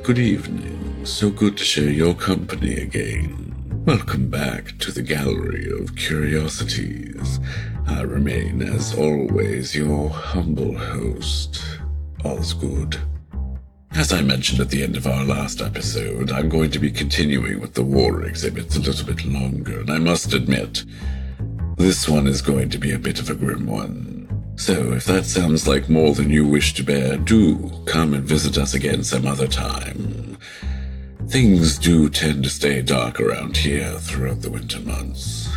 Good evening. So good to share your company again. Welcome back to the Gallery of Curiosities. I remain, as always, your humble host, Osgoode. As I mentioned at the end of our last episode, I'm going to be continuing with the war exhibits a little bit longer, and I must admit, this one is going to be a bit of a grim one. So if that sounds like more than you wish to bear, do come and visit us again some other time. Things do tend to stay dark around here throughout the winter months.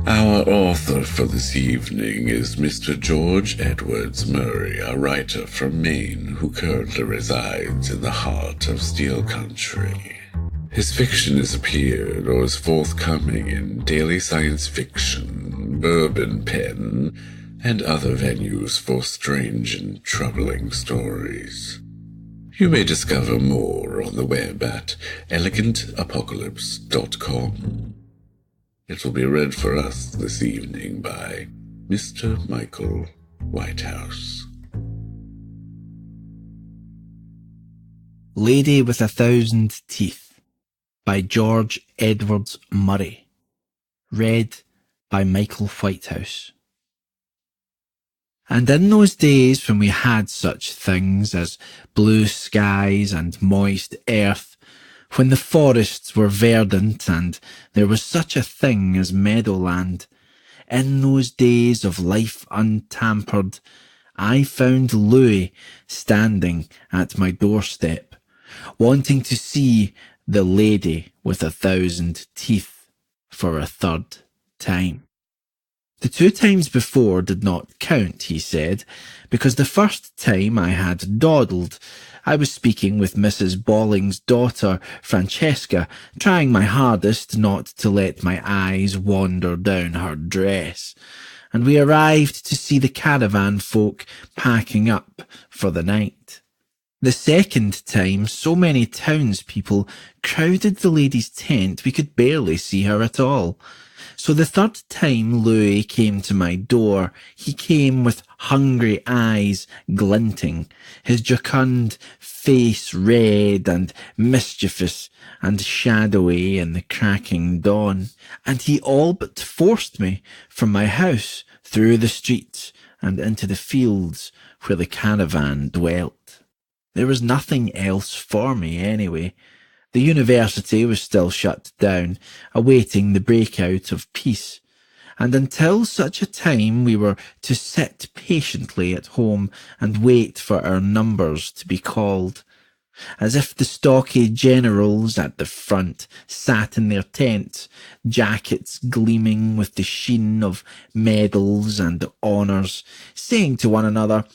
Our author for this evening is Mr. George Edwards Murray, a writer from Maine who currently resides in the heart of Steel Country. His fiction has appeared or is forthcoming in Daily Science Fiction, Bourbon Pen, and other venues for strange and troubling stories. You may discover more on the web at elegantapocalypse.com. It will be read for us this evening by Mr. Michael Whitehouse. Lady with 1,000 Teeth by George Edwards Murray. Read by Michael Whitehouse. And in those days when we had such things as blue skies and moist earth, when the forests were verdant and there was such a thing as meadowland, in those days of life untampered, I found Louis standing at my doorstep, wanting to see the lady with 1,000 teeth for a third time. The 2 times before did not count, he said, because the first time I had dawdled. I was speaking with Mrs. Balling's daughter, Francesca, trying my hardest not to let my eyes wander down her dress, and we arrived to see the caravan folk packing up for the night. The second time, so many townspeople crowded the lady's tent we could barely see her at all. So the third time Louis came to my door, he came with hungry eyes glinting, his jocund face red and mischievous and shadowy in the cracking dawn, and he all but forced me from my house through the streets and into the fields where the caravan dwelt. There was nothing else for me anyway. The university was still shut down, awaiting the breakout of peace, and until such a time we were to sit patiently at home and wait for our numbers to be called, as if the stocky generals at the front sat in their tents, jackets gleaming with the sheen of medals and honours, saying to one another,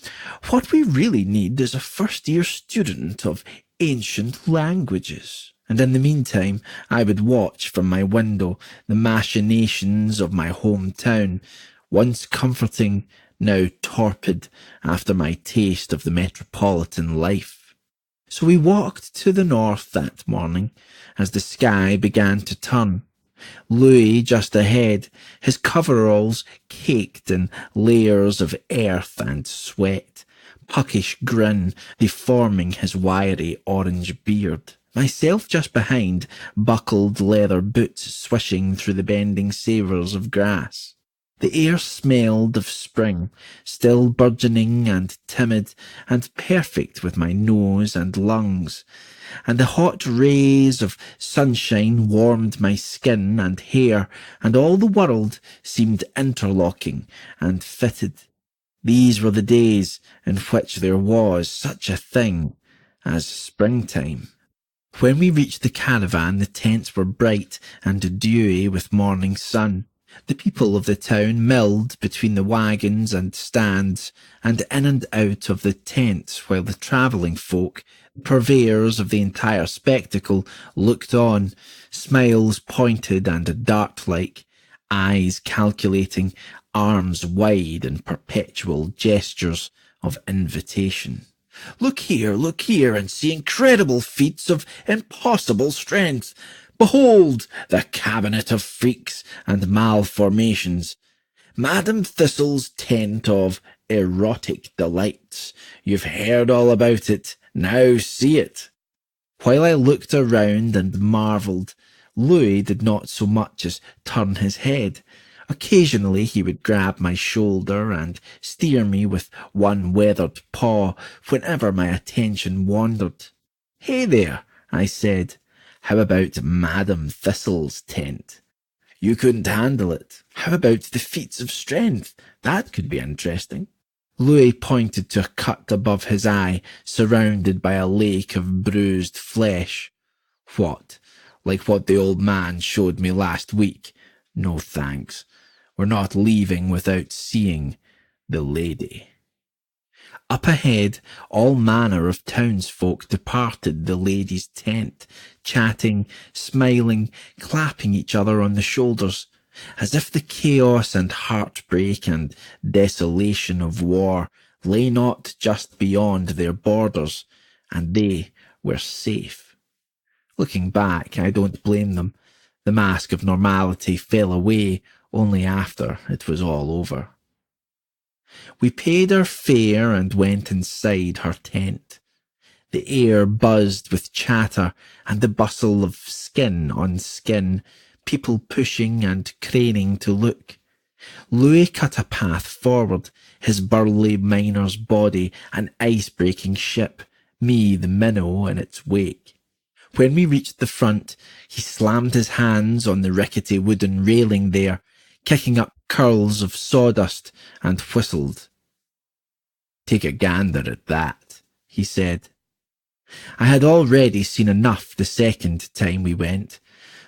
"What we really need is a first-year student of ancient languages." And in the meantime, I would watch from my window the machinations of my hometown, once comforting, now torpid after my taste of the metropolitan life. So we walked to the north that morning as the sky began to turn. Louis just ahead, his coveralls caked in layers of earth and sweat, puckish grin deforming his wiry orange beard. Myself just behind, buckled leather boots swishing through the bending savours of grass. The air smelled of spring, still burgeoning and timid and perfect with my nose and lungs, and the hot rays of sunshine warmed my skin and hair, and all the world seemed interlocking and fitted. These were the days in which there was such a thing as springtime. When we reached the caravan, the tents were bright and dewy with morning sun. The people of the town milled between the wagons and stands, and in and out of the tents, while the travelling folk, purveyors of the entire spectacle, looked on, smiles pointed and dart-like, eyes calculating, arms wide in perpetual gestures of invitation. Look here, and see incredible feats of impossible strength. Behold the cabinet of freaks and malformations. Madam Thistle's tent of erotic delights. You've heard all about it. Now see it. While I looked around and marvelled, Louis did not so much as turn his head. Occasionally he would grab my shoulder and steer me with one weathered paw whenever my attention wandered. "Hey there," I said. "How about Madam Thistle's tent? You couldn't handle it. How about the feats of strength? That could be interesting." Louis pointed to a cut above his eye, surrounded by a lake of bruised flesh. "What? Like what the old man showed me last week? No thanks. We're not leaving without seeing the lady." Up ahead, all manner of townsfolk departed the lady's tent, chatting, smiling, clapping each other on the shoulders, as if the chaos and heartbreak and desolation of war lay not just beyond their borders, and they were safe. Looking back, I don't blame them. The mask of normality fell away only after it was all over. We paid our fare and went inside her tent. The air buzzed with chatter and the bustle of skin on skin, people pushing and craning to look. Louis cut a path forward, his burly miner's body an ice-breaking ship, me the minnow in its wake. When we reached the front, he slammed his hands on the rickety wooden railing there, kicking up curls of sawdust, and whistled. "Take a gander at that," he said. I had already seen enough the second time we went,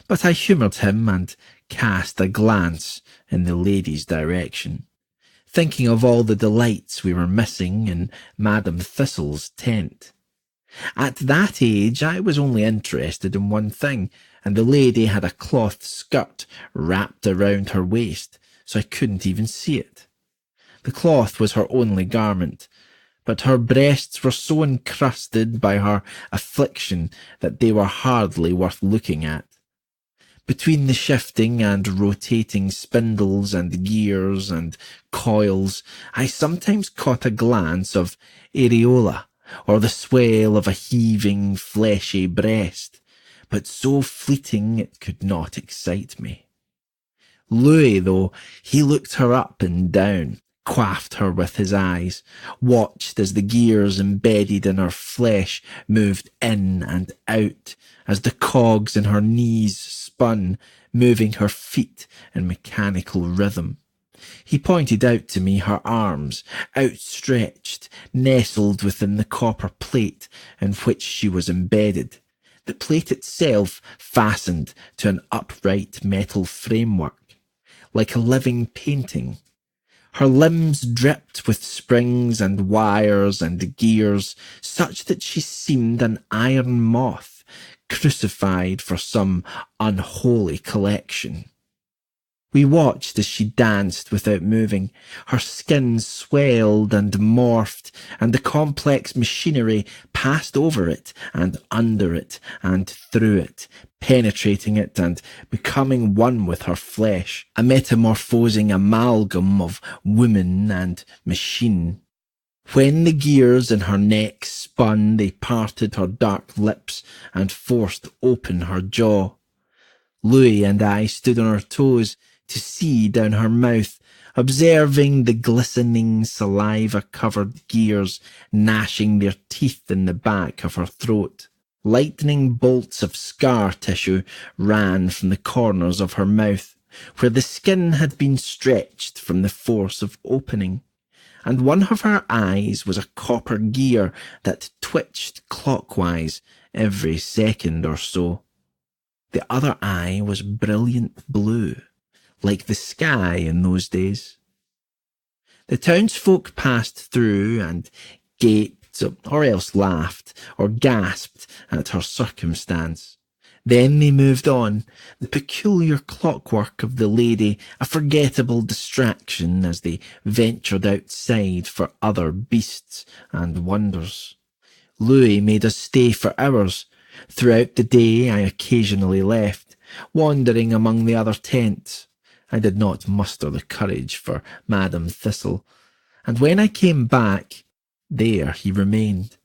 but I humoured him and cast a glance in the lady's direction, thinking of all the delights we were missing in Madam Thistle's tent. At that age I was only interested in one thing, and the lady had a cloth skirt wrapped around her waist, so I couldn't even see it. The cloth was her only garment, but her breasts were so encrusted by her affliction that they were hardly worth looking at. Between the shifting and rotating spindles and gears and coils, I sometimes caught a glance of areola, or the swell of a heaving, fleshy breast, but so fleeting it could not excite me. Louis, though, he looked her up and down, quaffed her with his eyes, watched as the gears embedded in her flesh moved in and out, as the cogs in her knees spun, moving her feet in mechanical rhythm. He pointed out to me her arms, outstretched, nestled within the copper plate in which she was embedded, the plate itself fastened to an upright metal framework, like a living painting. Her limbs dripped with springs and wires and gears, such that she seemed an iron moth, crucified for some unholy collection. We watched as she danced without moving. Her skin swelled and morphed, and the complex machinery passed over it and under it and through it, penetrating it and becoming one with her flesh, a metamorphosing amalgam of woman and machine. When the gears in her neck spun, they parted her dark lips and forced open her jaw. Louis and I stood on our toes to see down her mouth, observing the glistening saliva-covered gears gnashing their teeth in the back of her throat. Lightning bolts of scar tissue ran from the corners of her mouth, where the skin had been stretched from the force of opening, and one of her eyes was a copper gear that twitched clockwise every second or so. The other eye was brilliant blue, like the sky in those days. The townsfolk passed through and gaped, or else laughed, or gasped at her circumstance. Then they moved on, the peculiar clockwork of the lady a forgettable distraction as they ventured outside for other beasts and wonders. Louis made us stay for hours. Throughout the day I occasionally left, wandering among the other tents. I did not muster the courage for Madam Thistle, and when I came back, there he remained.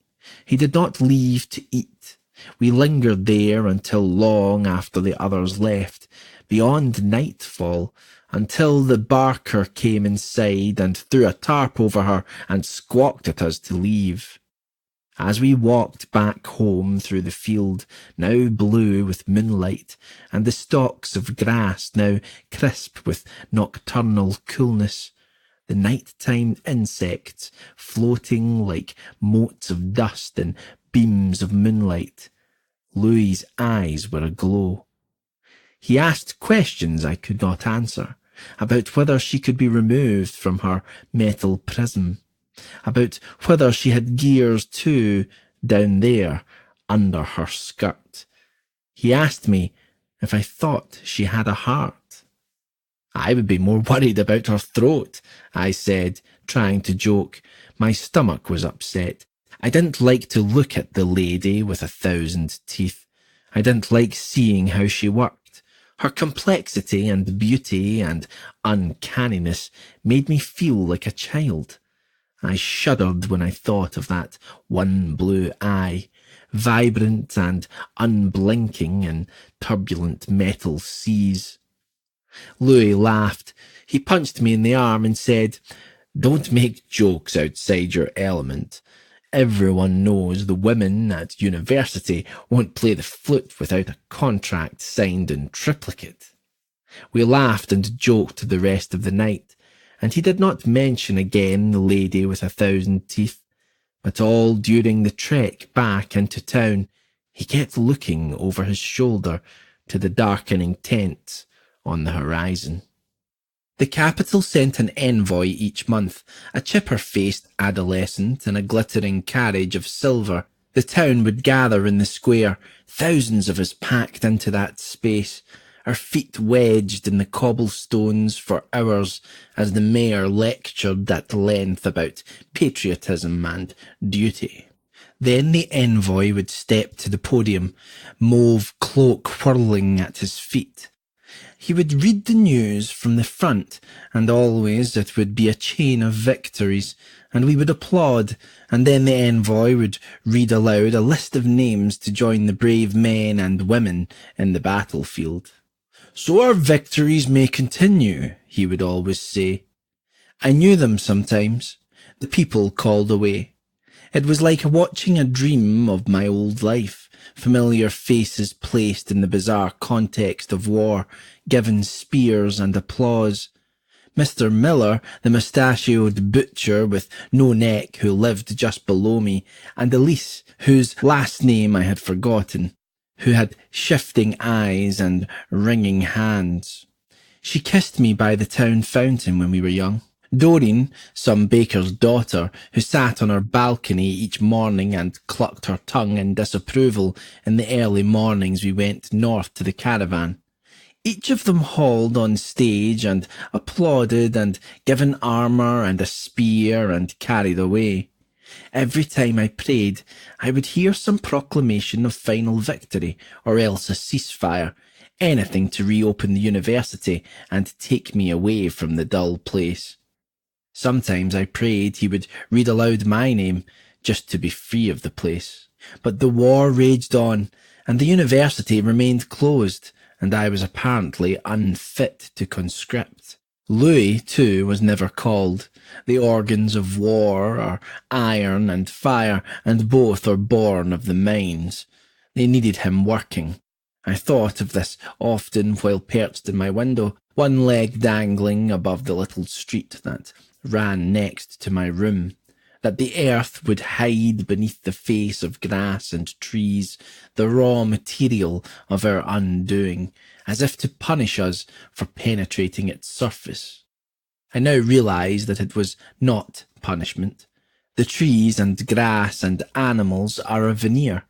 He did not leave to eat. We lingered there until long after the others left, beyond nightfall, until the barker came inside and threw a tarp over her and squawked at us to leave. As we walked back home through the field, now blue with moonlight, and the stalks of grass now crisp with nocturnal coolness, the nighttime insects floating like motes of dust in beams of moonlight, Louis's eyes were aglow. He asked questions I could not answer, about whether she could be removed from her metal prism, about whether she had gears too down there under her skirt. He asked me if I thought she had a heart. I would be more worried about her throat, I said, trying to joke. My stomach was upset. I didn't like to look at the lady with 1,000 teeth. I didn't like seeing how she worked. Her complexity and beauty and uncanniness made me feel like a child. I shuddered when I thought of that one blue eye, vibrant and unblinking in turbulent metal seas. Louis laughed. He punched me in the arm and said, "Don't make jokes outside your element. Everyone knows the women at university won't play the flute without a contract signed in triplicate." We laughed and joked the rest of the night, and he did not mention again the lady with 1,000 teeth, but all during the trek back into town he kept looking over his shoulder to the darkening tents on the horizon. The capital sent an envoy each month, a chipper-faced adolescent in a glittering carriage of silver. The town would gather in the square, thousands of us packed into that space, our feet wedged in the cobblestones for hours as the mayor lectured at length about patriotism and duty. Then the envoy would step to the podium, mauve cloak whirling at his feet. He would read the news from the front, and always it would be a chain of victories, and we would applaud, and then the envoy would read aloud a list of names to join the brave men and women in the battlefield. "So our victories may continue," he would always say. I knew them sometimes. The people called away. It was like watching a dream of my old life, familiar faces placed in the bizarre context of war, given spears and applause. Mr. Miller, the mustachioed butcher with no neck who lived just below me, and Elise, whose last name I had forgotten, who had shifting eyes and wringing hands. She kissed me by the town fountain when we were young. Doreen, some baker's daughter, who sat on her balcony each morning and clucked her tongue in disapproval in the early mornings we went north to the caravan. Each of them hauled on stage and applauded and given armour and a spear and carried away. Every time I prayed, I would hear some proclamation of final victory, or else a ceasefire, anything to reopen the university and take me away from the dull place. Sometimes I prayed he would read aloud my name, just to be free of the place. But the war raged on, and the university remained closed, and I was apparently unfit to conscript. Louis, too, was never called. The organs of war are iron and fire, and both are born of the mines. They needed him working. I thought of this often while perched in my window, one leg dangling above the little street that ran next to my room, that the earth would hide beneath the face of grass and trees, the raw material of our undoing, as if to punish us for penetrating its surface. I now realise that it was not punishment. The trees and grass and animals are a veneer,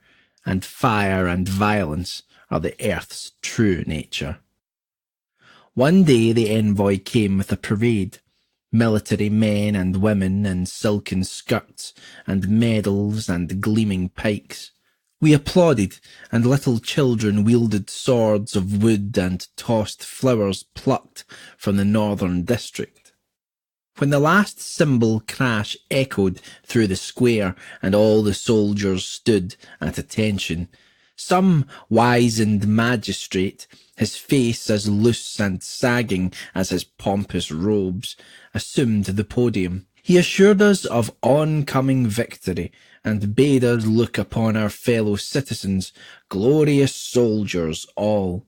and fire and violence are the earth's true nature. One day the envoy came with a parade. Military men and women in silken skirts and medals and gleaming pikes. We applauded, and little children wielded swords of wood and tossed flowers plucked from the northern district. When the last cymbal crash echoed through the square and all the soldiers stood at attention, Some wizened magistrate, his face as loose and sagging as his pompous robes, assumed the podium. He assured us of oncoming victory, and bade us look upon our fellow citizens, glorious soldiers all.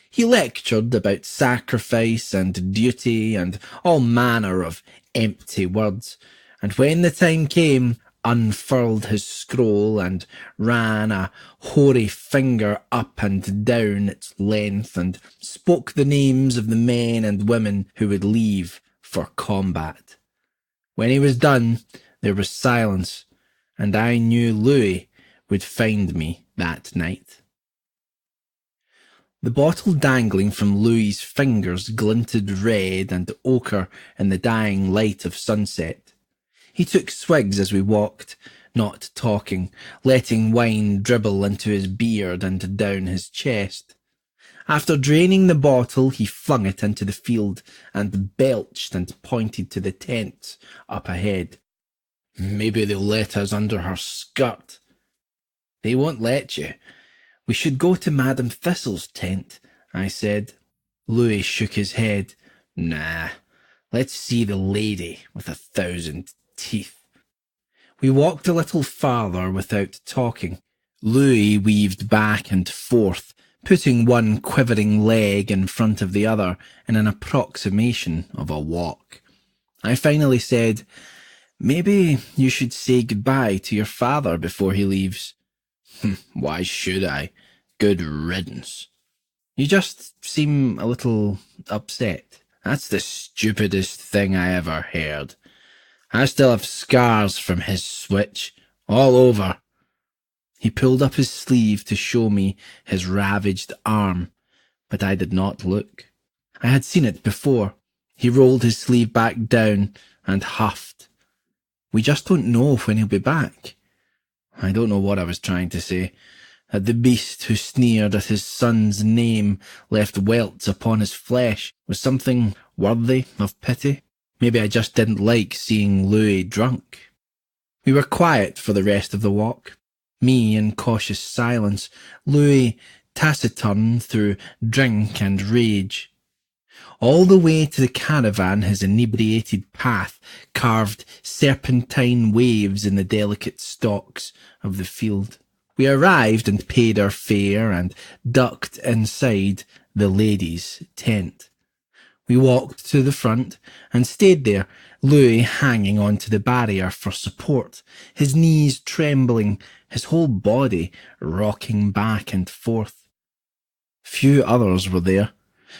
He lectured about sacrifice and duty and all manner of empty words, and when the time came, unfurled his scroll and ran a hoary finger up and down its length and spoke the names of the men and women who would leave for combat. When he was done, there was silence, and I knew Louis would find me that night. The bottle dangling from Louis's fingers glinted red and ochre in the dying light of sunset. He took swigs as we walked, not talking, letting wine dribble into his beard and down his chest. After draining the bottle, he flung it into the field and belched and pointed to the tents up ahead. Maybe they'll let us under her skirt. They won't let you. We should go to Madame Thistle's tent, I said. Louis shook his head. Nah, let's see the lady with 1,000 teeth. We walked a little farther without talking. Louis weaved back and forth, putting one quivering leg in front of the other in an approximation of a walk. I finally said, maybe you should say goodbye to your father before he leaves. Why should I? Good riddance. You just seem a little upset. That's the stupidest thing I ever heard. I still have scars from his switch, all over. He pulled up his sleeve to show me his ravaged arm, but I did not look. I had seen it before. He rolled his sleeve back down and huffed. We just don't know when he'll be back. I don't know what I was trying to say. That the beast who sneered at his son's name left welts upon his flesh was something worthy of pity. Maybe I just didn't like seeing Louis drunk. We were quiet for the rest of the walk. Me in cautious silence, Louis taciturn through drink and rage. All the way to the caravan his inebriated path carved serpentine waves in the delicate stalks of the field. We arrived and paid our fare and ducked inside the ladies' tent. We walked to the front and stayed there, Louis hanging onto the barrier for support, his knees trembling, his whole body rocking back and forth. Few others were there.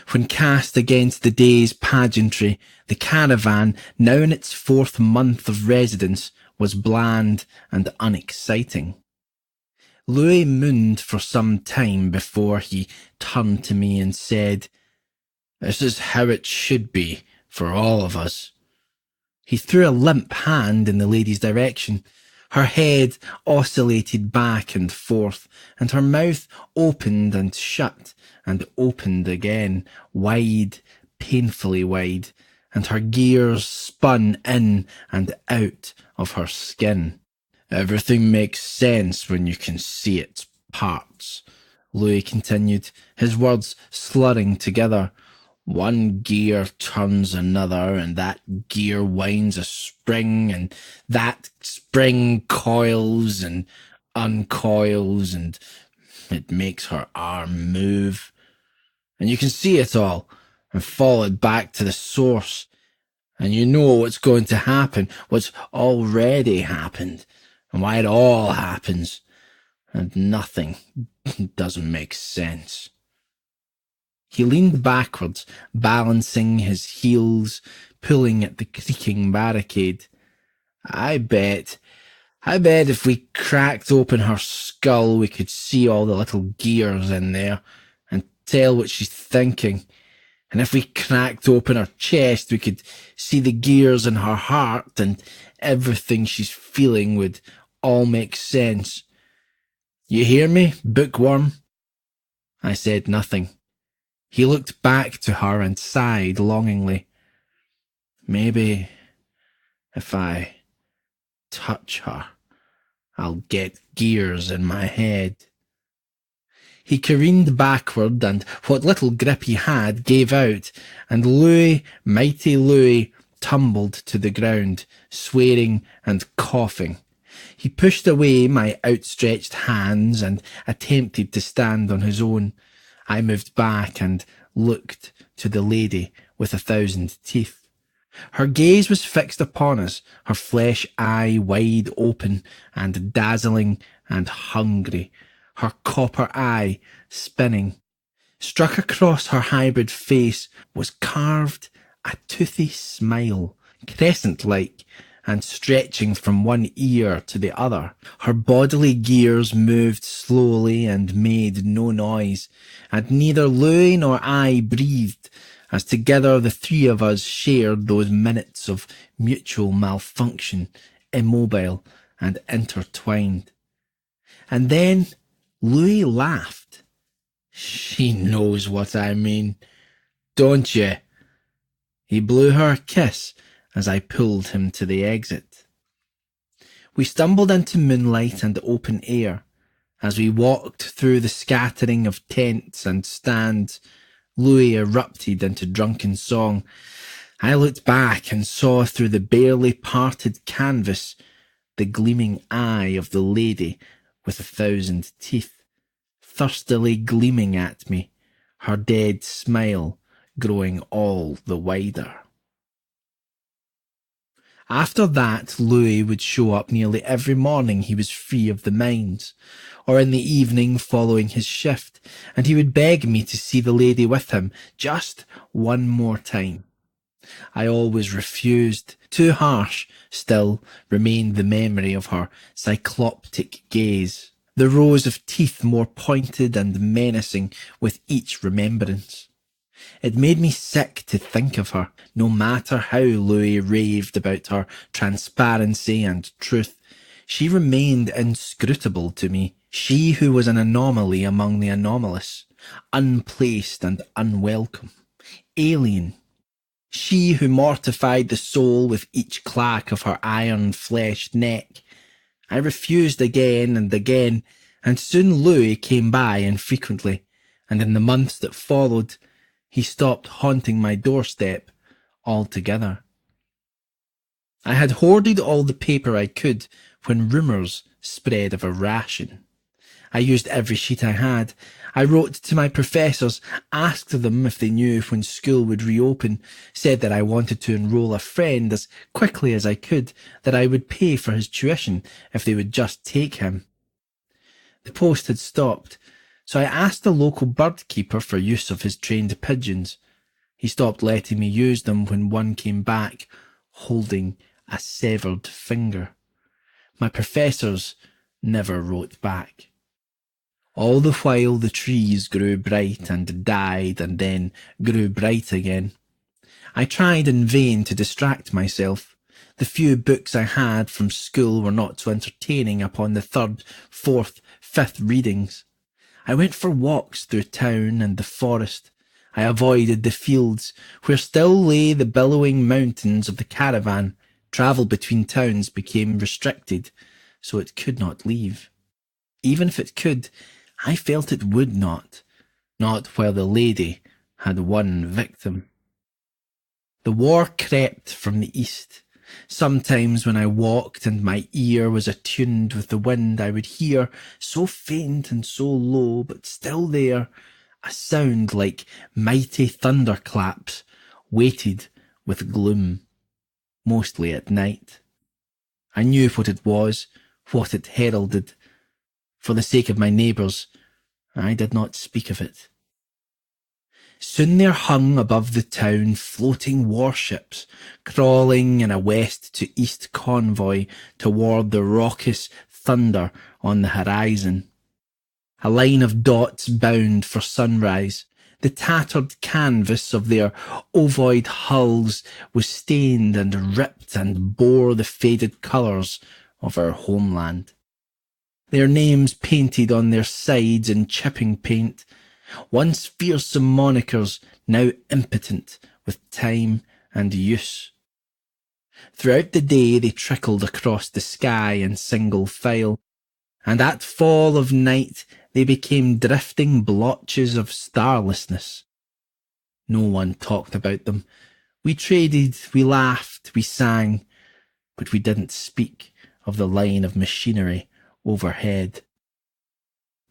When cast against the day's pageantry, the caravan, now in its 4th month of residence, was bland and unexciting. Louis mooned for some time before he turned to me and said, "This is how it should be for all of us." He threw a limp hand in the lady's direction. Her head oscillated back and forth, and her mouth opened and shut and opened again, wide, painfully wide, and her gears spun in and out of her skin. "Everything makes sense when you can see its parts," Louis continued, his words slurring together. "One gear turns another, and that gear winds a spring, and that spring coils and uncoils, and it makes her arm move. And you can see it all, and follow it back to the source. And you know what's going to happen, what's already happened, and why it all happens. And nothing doesn't make sense." He leaned backwards, balancing his heels, pulling at the creaking barricade. I bet if we cracked open her skull, we could see all the little gears in there and tell what she's thinking. And if we cracked open her chest, we could see the gears in her heart, and everything she's feeling would all make sense. You hear me, bookworm?" I said nothing. He looked back to her and sighed longingly. "Maybe if I touch her, I'll get gears in my head." He careened backward, and what little grip he had gave out, and Louis, mighty Louis, tumbled to the ground, swearing and coughing. He pushed away my outstretched hands and attempted to stand on his own. I moved back and looked to the lady with 1,000 teeth. Her gaze was fixed upon us, her flesh eye wide open and dazzling and hungry, her copper eye spinning. Struck across her hybrid face was carved a toothy smile, crescent-like, and stretching from one ear to the other. Her bodily gears moved slowly and made no noise, and neither Louis nor I breathed, as together the three of us shared those minutes of mutual malfunction, immobile and intertwined. And then Louis laughed. She knows what I mean, don't you? He blew her a kiss as I pulled him to the exit. We stumbled into moonlight and open air. As we walked through the scattering of tents and stands, Louis erupted into drunken song. I looked back and saw through the barely parted canvas the gleaming eye of the lady with 1,000 teeth, thirstily gleaming at me, her dead smile growing all the wider. After that, Louis would show up nearly every morning he was free of the mines, or in the evening following his shift, and he would beg me to see the lady with him just one more time. I always refused. Too harsh, still, remained the memory of her cycloptic gaze, the rows of teeth more pointed and menacing with each remembrance. It made me sick to think of her, no matter how Louis raved about her transparency and truth. She remained inscrutable to me, she who was an anomaly among the anomalous, unplaced and unwelcome, alien. She who mortified the soul with each clack of her iron-fleshed neck. I refused again and again, and soon Louis came by infrequently, and in the months that followed, he stopped haunting my doorstep altogether. I had hoarded all the paper I could when rumours spread of a ration. I used every sheet I had. I wrote to my professors, asked them if they knew when school would reopen, said that I wanted to enrol a friend as quickly as I could, that I would pay for his tuition if they would just take him. The post had stopped, so I asked the local bird keeper for use of his trained pigeons. He stopped letting me use them when one came back, holding a severed finger. My professors never wrote back. All the while the trees grew bright and died and then grew bright again. I tried in vain to distract myself. The few books I had from school were not so entertaining upon the 3rd, 4th, 5th readings. I went for walks through town and the forest. I avoided the fields, where still lay the billowing mountains of the caravan. Travel between towns became restricted, so it could not leave. Even if it could, I felt it would not while the lady had one victim. The war crept from the east. Sometimes when I walked and my ear was attuned with the wind, I would hear, so faint and so low, but still there, a sound like mighty thunderclaps, weighted with gloom, mostly at night. I knew what it was, what it heralded. For the sake of my neighbours, I did not speak of it. Soon there hung above the town floating warships, crawling in a west to east convoy toward the raucous thunder on the horizon. A line of dots bound for sunrise. The tattered canvas of their ovoid hulls was stained and ripped and bore the faded colours of our homeland. Their names painted on their sides in chipping paint, once fearsome monikers, now impotent with time and use. Throughout the day they trickled across the sky in single file. and at fall of night they became drifting blotches of starlessness. No one talked about them. We traded, we laughed, we sang, but we didn't speak of the line of machinery overhead.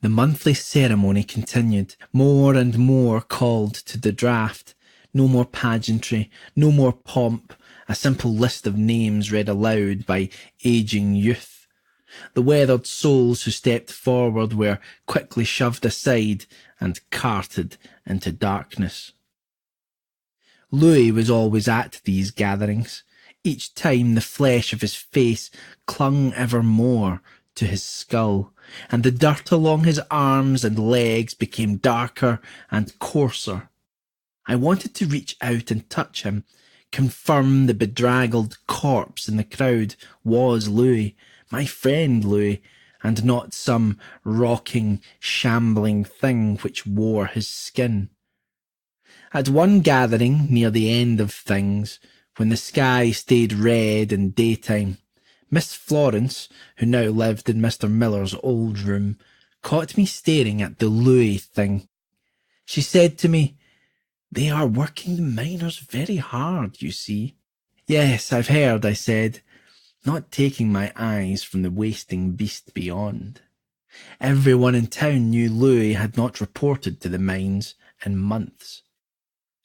The monthly ceremony continued. More and more called to the draft. No more pageantry, no more pomp, a simple list of names read aloud by aging youth. The weathered souls who stepped forward were quickly shoved aside and carted into darkness. Louis was always at these gatherings. Each time the flesh of his face clung ever more to his skull, and the dirt along his arms and legs became darker and coarser. I wanted to reach out and touch him, confirm the bedraggled corpse in the crowd was Louis, my friend Louis, and not some rocking, shambling thing which wore his skin. At one gathering near the end of things, when the sky stayed red in daytime, Miss Florence, who now lived in Mr. Miller's old room, caught me staring at the Louis thing. She said to me, "They are working the miners very hard, you see." "Yes, I've heard," I said, not taking my eyes from the wasting beast beyond. Everyone in town knew Louis had not reported to the mines in months.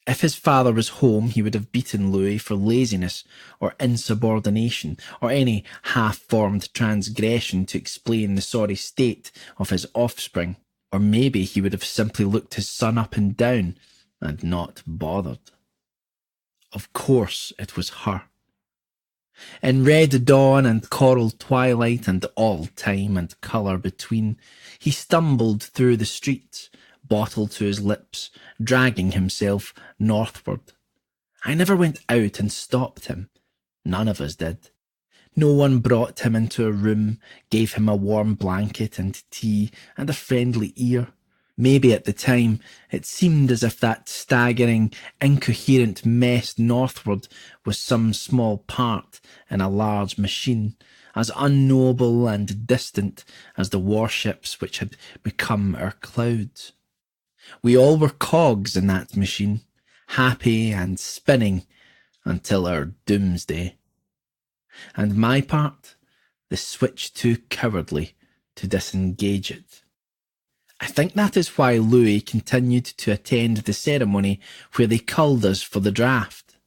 If his father was home, he would have beaten Louis for laziness or insubordination or any half-formed transgression to explain the sorry state of his offspring. Or maybe he would have simply looked his son up and down and not bothered. Of course it was her. In red dawn and coral twilight and all time and colour between, he stumbled through the streets, bottle to his lips, dragging himself northward. I never went out and stopped him. None of us did. No one brought him into a room, gave him a warm blanket and tea and a friendly ear. Maybe at the time it seemed as if that staggering, incoherent mess northward was some small part in a large machine, as unknowable and distant as the warships which had become our clouds. We all were cogs in that machine, happy and spinning until our doomsday. And my part, the switch too cowardly to disengage it. I think that is why Louis continued to attend the ceremony where they culled us for the draft,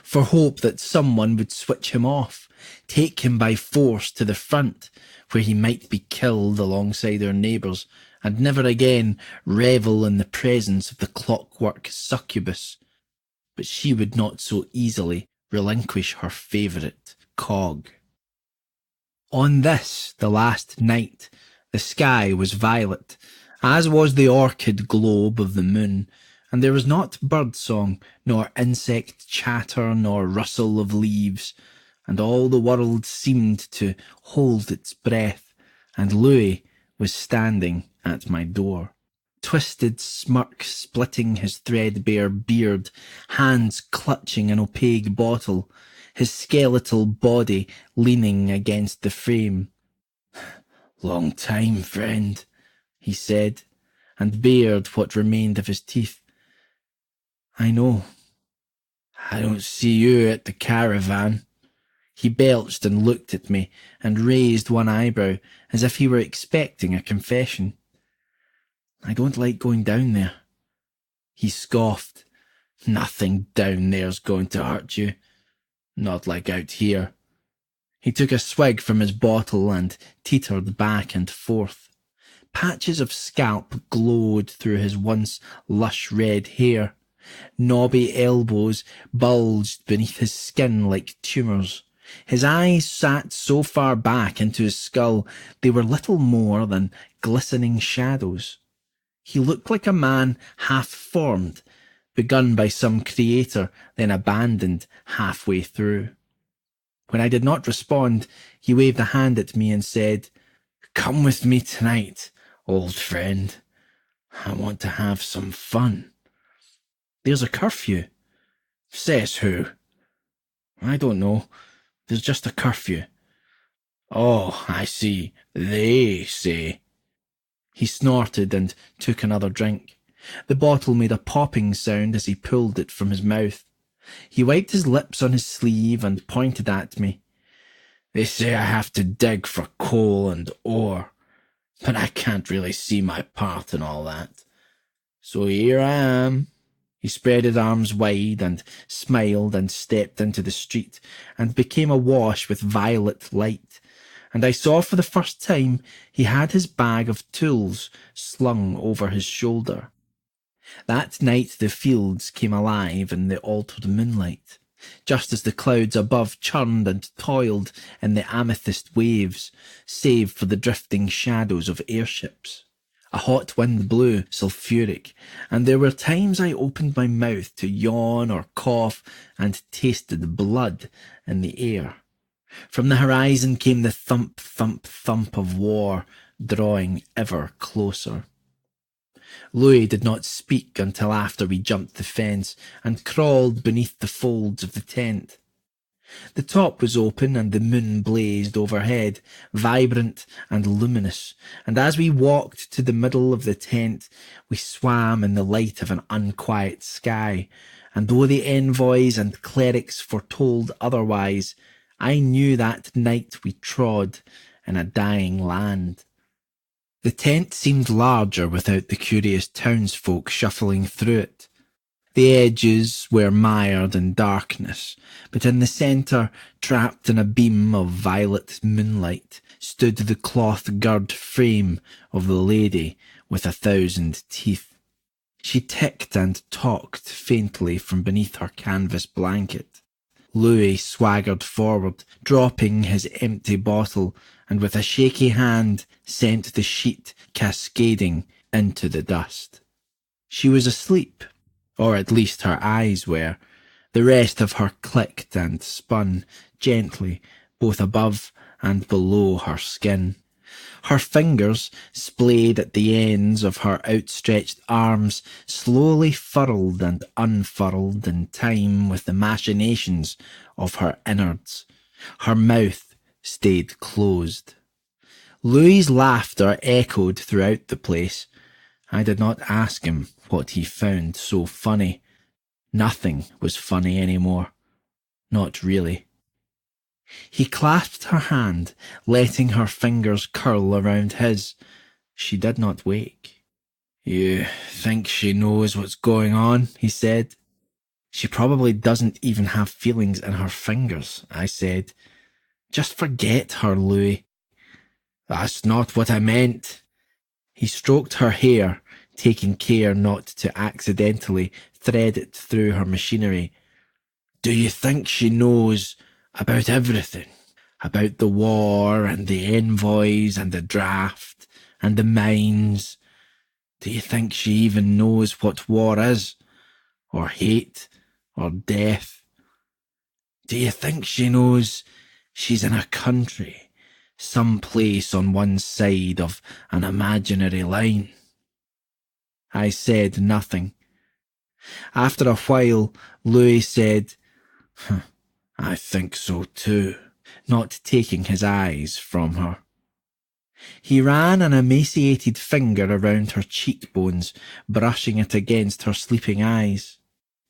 for hope that someone would switch him off, take him by force to the front, where he might be killed alongside our neighbours, and never again revel in the presence of the clockwork succubus. But she would not so easily relinquish her favourite cog. On this, the last night, the sky was violet, as was the orchid globe of the moon, and there was not bird song, nor insect chatter, nor rustle of leaves, and all the world seemed to hold its breath, and Louis was standing at my door. Twisted smirk splitting his threadbare beard, hands clutching an opaque bottle, his skeletal body leaning against the frame. "Long time, friend," he said, and bared what remained of his teeth. "I know. I don't see you at the caravan." He belched and looked at me and raised one eyebrow as if he were expecting a confession. "I don't like going down there." He scoffed. "Nothing down there's going to hurt you. Not like out here." He took a swig from his bottle and teetered back and forth. Patches of scalp glowed through his once lush red hair. Knobby elbows bulged beneath his skin like tumours. His eyes sat so far back into his skull they were little more than glistening shadows. He looked like a man half-formed, begun by some creator, then abandoned halfway through. When I did not respond, he waved a hand at me and said, "Come with me tonight, old friend. I want to have some fun." "There's a curfew." "Says who?" "I don't know. There's just a curfew." Oh, I see. They say. He snorted and took another drink. The bottle made a popping sound as he pulled it from his mouth. He wiped his lips on his sleeve and pointed at me. They say I have to dig for coal and ore, but I can't really see my part in all that. So here I am. He spread his arms wide and smiled and stepped into the street and became awash with violet light. And I saw for the first time he had his bag of tools slung over his shoulder. That night the fields came alive in the altered moonlight, just as the clouds above churned and toiled in the amethyst waves, save for the drifting shadows of airships. A hot wind blew, sulphuric, and there were times I opened my mouth to yawn or cough and tasted blood in the air. From the horizon came the thump, thump, thump of war, drawing ever closer. Louis did not speak until after we jumped the fence and crawled beneath the folds of the tent. The top was open and the moon blazed overhead, vibrant and luminous, and as we walked to the middle of the tent, we swam in the light of an unquiet sky, and though the envoys and clerics foretold otherwise, I knew that night we trod in a dying land. The tent seemed larger without the curious townsfolk shuffling through it. The edges were mired in darkness, but in the centre, trapped in a beam of violet moonlight, stood the cloth-girt frame of the lady with 1,000 teeth. She ticked and talked faintly from beneath her canvas blanket. Louis swaggered forward, dropping his empty bottle, and with a shaky hand sent the sheet cascading into the dust. She was asleep, or at least her eyes were. The rest of her clicked and spun gently, both above and below her skin. Her fingers, splayed at the ends of her outstretched arms, slowly furled and unfurled in time with the machinations of her innards. Her mouth stayed closed. Louis's laughter echoed throughout the place. I did not ask him what he found so funny. Nothing was funny anymore. Not really. He clasped her hand, letting her fingers curl around his. She did not wake. You think she knows what's going on? He said. She probably doesn't even have feelings in her fingers, I said. Just forget her, Louis. That's not what I meant. He stroked her hair, taking care not to accidentally thread it through her machinery. Do you think she knows about everything? About the war and the envoys and the draft and the mines? Do you think she even knows what war is? Or hate? Or death? Do you think she knows she's in a country, some place on one side of an imaginary line? I said nothing. After a while, Louis said, I think so too, not taking his eyes from her. He ran an emaciated finger around her cheekbones, brushing it against her sleeping eyes.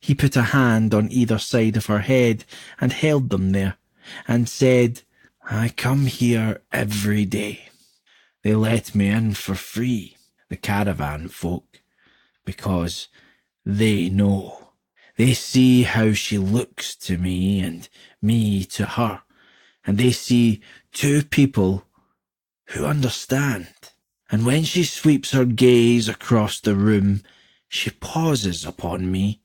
He put a hand on either side of her head and held them there, and said, I come here every day. They let me in for free, the caravan folk, because they know. They see how she looks to me and me to her, and they see two people who understand. And when she sweeps her gaze across the room, she pauses upon me,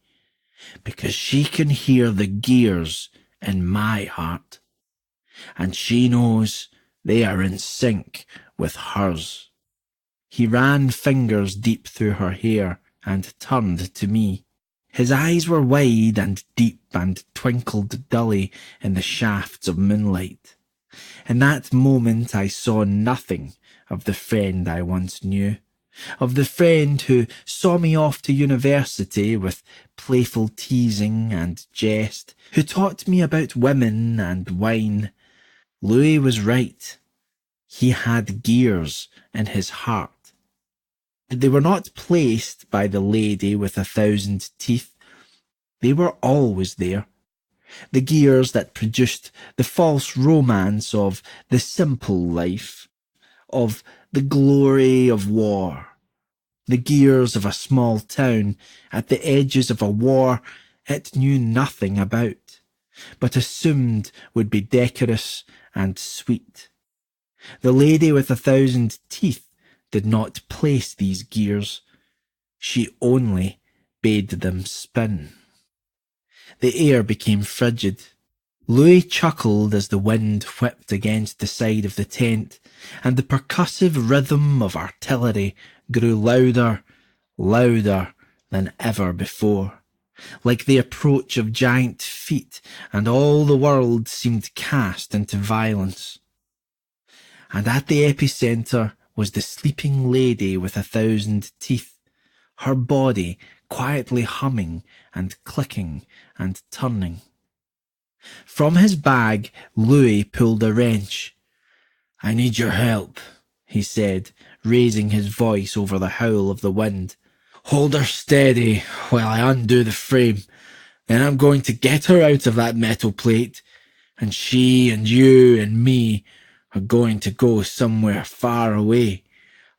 because she can hear the gears in my heart, and she knows they are in sync with hers. He ran fingers deep through her hair and turned to me. His eyes were wide and deep and twinkled dully in the shafts of moonlight. In that moment I saw nothing of the friend I once knew, of the friend who saw me off to university with playful teasing and jest, who taught me about women and wine. Louis was right. He had gears in his heart. They were not placed by the lady with 1,000 teeth. They were always there. The gears that produced the false romance of the simple life, of the glory of war. The gears of a small town at the edges of a war it knew nothing about, but assumed would be decorous and sweet. The lady with 1,000 teeth did not place these gears. She only bade them spin. The air became frigid. Louis chuckled as the wind whipped against the side of the tent, and the percussive rhythm of artillery grew louder, louder than ever before, like the approach of giant feet, and all the world seemed cast into violence. And at the epicentre was the sleeping lady with 1,000 teeth, her body quietly humming and clicking and turning. From his bag, Louis pulled a wrench. "I need your help," he said, raising his voice over the howl of the wind. "Hold her steady while I undo the frame. Then I'm going to get her out of that metal plate, and she and you and me are going to go somewhere far away,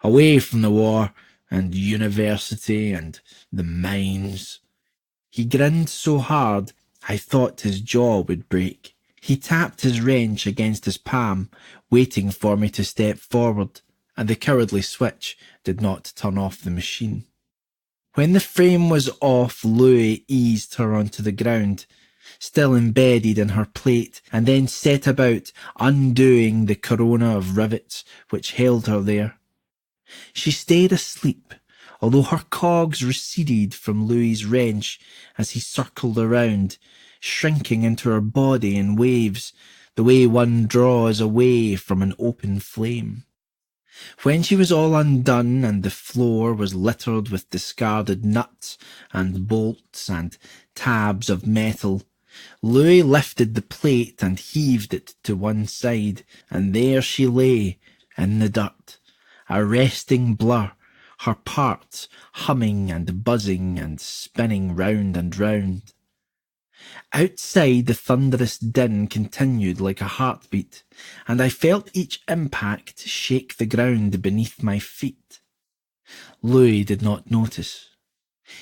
away from the war and university and the mines." He grinned so hard I thought his jaw would break. He tapped his wrench against his palm, waiting for me to step forward, and the cowardly switch did not turn off the machine. When the frame was off, Louis eased her onto the ground, still embedded in her plate, and then set about undoing the corona of rivets which held her there. She stayed asleep, although her cogs receded from Louis's wrench as he circled around, shrinking into her body in waves, the way one draws away from an open flame. When she was all undone and the floor was littered with discarded nuts and bolts and tabs of metal, Louis lifted the plate and heaved it to one side, and there she lay in the dirt, a resting blur, her parts humming and buzzing and spinning round and round. Outside, the thunderous din continued like a heartbeat, and I felt each impact shake the ground beneath my feet. Louis did not notice.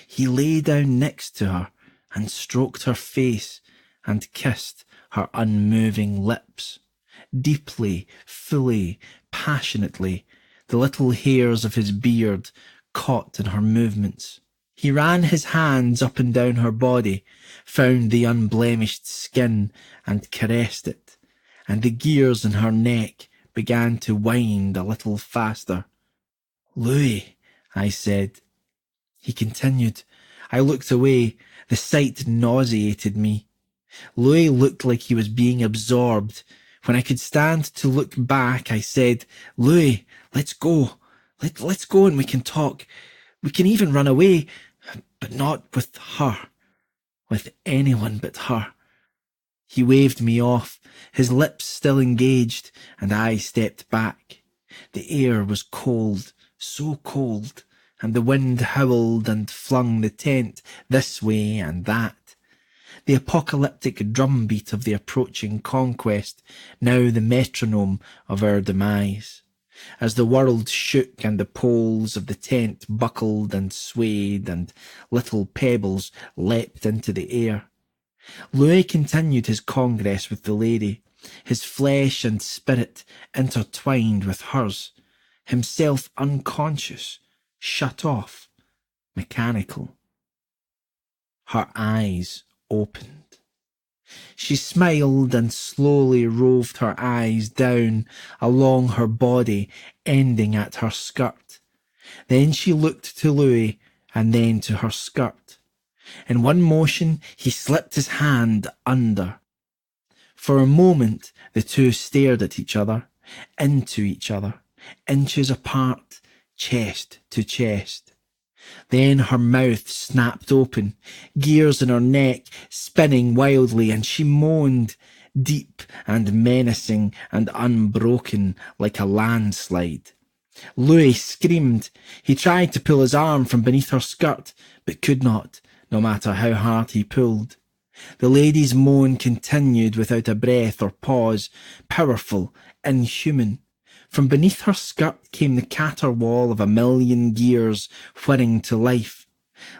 He lay down next to her and stroked her face and kissed her unmoving lips, deeply, fully, passionately, the little hairs of his beard caught in her movements. He ran his hands up and down her body, found the unblemished skin and caressed it, and the gears in her neck began to wind a little faster. "Louis," I said. He continued. I looked away. The sight nauseated me. Louis looked like he was being absorbed. When I could stand to look back, I said, "Louis, let's go. Let's go and we can talk. We can even run away, but not with her. With anyone but her." He waved me off, his lips still engaged, and I stepped back. The air was cold, so cold, and the wind howled and flung the tent this way and that. The apocalyptic drumbeat of the approaching conquest, now the metronome of our demise. As the world shook and the poles of the tent buckled and swayed and little pebbles leapt into the air. Louis continued his congress with the lady, his flesh and spirit intertwined with hers, himself unconscious, shut off, mechanical. Her eyes opened. She smiled and slowly roved her eyes down along her body, ending at her skirt. Then she looked to Louis and then to her skirt. In one motion, he slipped his hand under. For a moment, the two stared at each other, into each other, inches apart, chest to chest. Then her mouth snapped open, gears in her neck spinning wildly, and she moaned, deep and menacing and unbroken like a landslide. Louis screamed. He tried to pull his arm from beneath her skirt, but could not, no matter how hard he pulled. The lady's moan continued without a breath or pause, powerful, inhuman. From beneath her skirt came the caterwaul of a million gears whirring to life.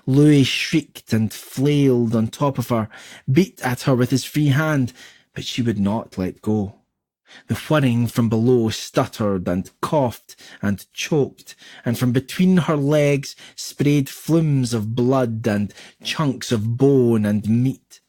Louis shrieked and flailed on top of her, beat at her with his free hand, but she would not let go. The whirring from below stuttered and coughed and choked, and from between her legs sprayed flumes of blood and chunks of bone and meat.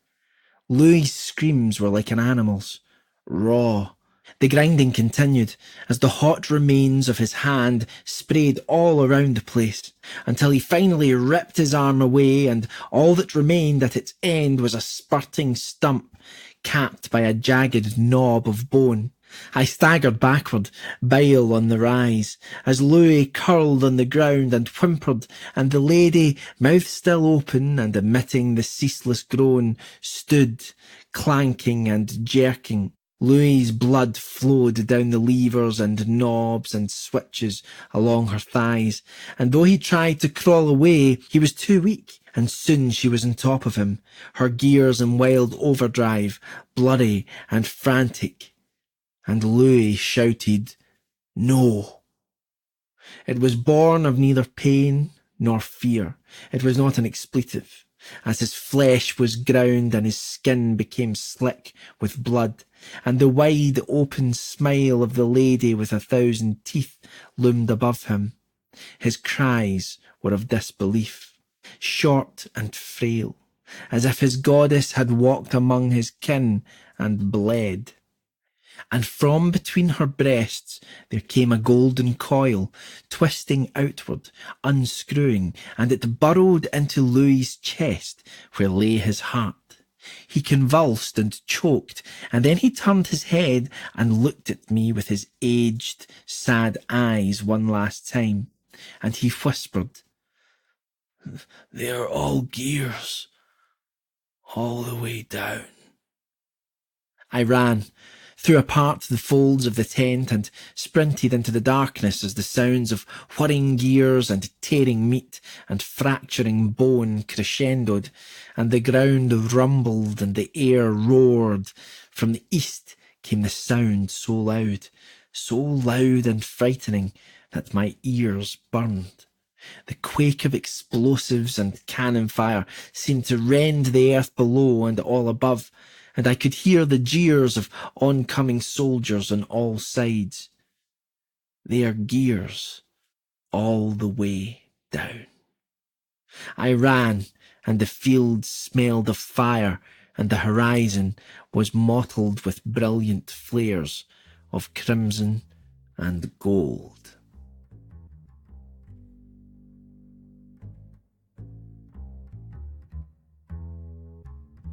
Louis's screams were like an animal's, raw. The grinding continued as the hot remains of his hand sprayed all around the place, until he finally ripped his arm away, and all that remained at its end was a spurting stump, capped by a jagged knob of bone. I staggered backward, bile on the rise, as Louis curled on the ground and whimpered, and the lady, mouth still open and emitting the ceaseless groan, stood, clanking and jerking. Louis's blood flowed down the levers and knobs and switches along her thighs, and though he tried to crawl away, he was too weak, and soon she was on top of him, her gears in wild overdrive, bloody and frantic. And Louis shouted, "No." It was born of neither pain nor fear. It was not an expletive. As his flesh was ground and his skin became slick with blood, and the wide open smile of the lady with 1,000 teeth loomed above him, his cries were of disbelief, short and frail, as if his goddess had walked among his kin and bled. And from between her breasts there came a golden coil, twisting outward, unscrewing, and it burrowed into Louis's chest, where lay his heart. He convulsed and choked, and then he turned his head and looked at me with his aged, sad eyes one last time, and he whispered, "They are all gears, all the way down." I ran, threw apart the folds of the tent, and sprinted into the darkness as the sounds of whirring gears and tearing meat and fracturing bone crescendoed, and the ground rumbled and the air roared. From the east came the sound so loud and frightening that my ears burned. The quake of explosives and cannon fire seemed to rend the earth below and all above, and I could hear the jeers of oncoming soldiers on all sides. They are gears all the way down. I ran, and the fields smelled of fire, and the horizon was mottled with brilliant flares of crimson and gold.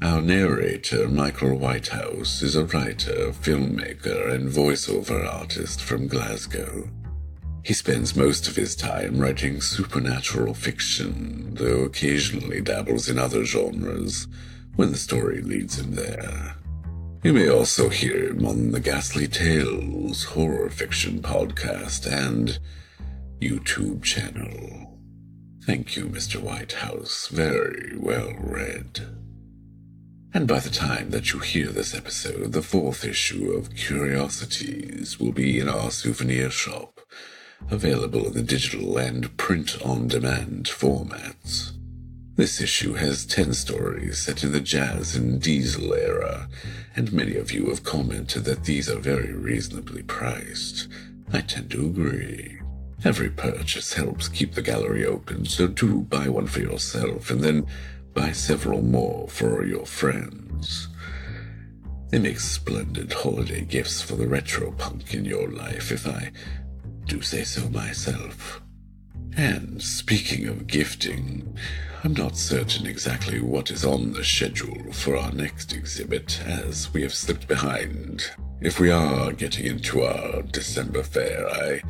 Our narrator, Michael Whitehouse, is a writer, filmmaker, and voiceover artist from Glasgow. He spends most of his time writing supernatural fiction, though occasionally dabbles in other genres when the story leads him there. You may also hear him on the Ghastly Tales horror fiction podcast and YouTube channel. Thank you, Mr. Whitehouse. Very well read. And by the time that you hear this episode, the 4th issue of Curiosities will be in our souvenir shop, available in the digital and print-on-demand formats. This issue has 10 stories set in the jazz and diesel era, and many of you have commented that these are very reasonably priced. I tend to agree. Every purchase helps keep the gallery open, so do buy one for yourself, and then buy several more for your friends. They make splendid holiday gifts for the retro punk in your life, if I do say so myself. And speaking of gifting, I'm not certain exactly what is on the schedule for our next exhibit, as we have slipped behind. If we are getting into our December fair, I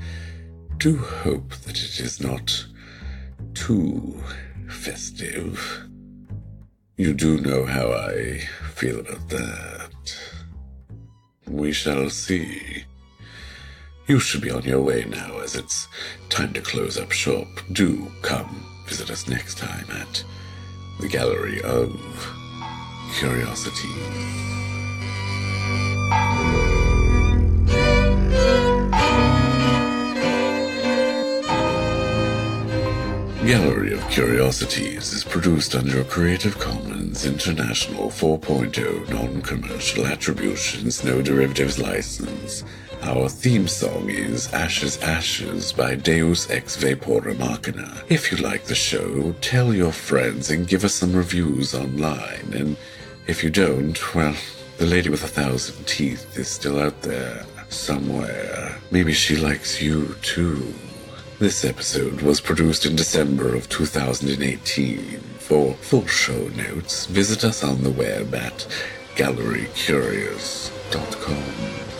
do hope that it is not too festive. You do know how I feel about that. we shall see. You should be on your way now, as it's time to close up shop. Do come visit us next time at the Gallery of Curiosity. Gallery of Curiosities is produced under a Creative Commons International 4.0 Non-Commercial Attributions No Derivatives license. Our theme song is Ashes Ashes by Deus Ex Vapora Machina. If you like the show, tell your friends and give us some reviews online. And if you don't, well, the lady with 1,000 teeth is still out there somewhere. Maybe she likes you too. This episode was produced in December of 2018. For full show notes, visit us on the web at gallerycurious.com.